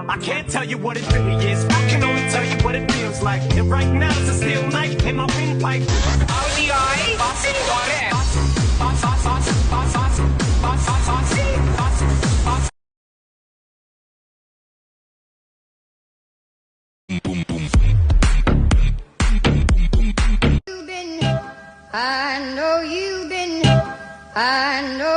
I can't tell you what it really is. I can only tell you what it feels like. And right now it's a steel knife in my windpipe. RDI, bossing water. I know you've been, I know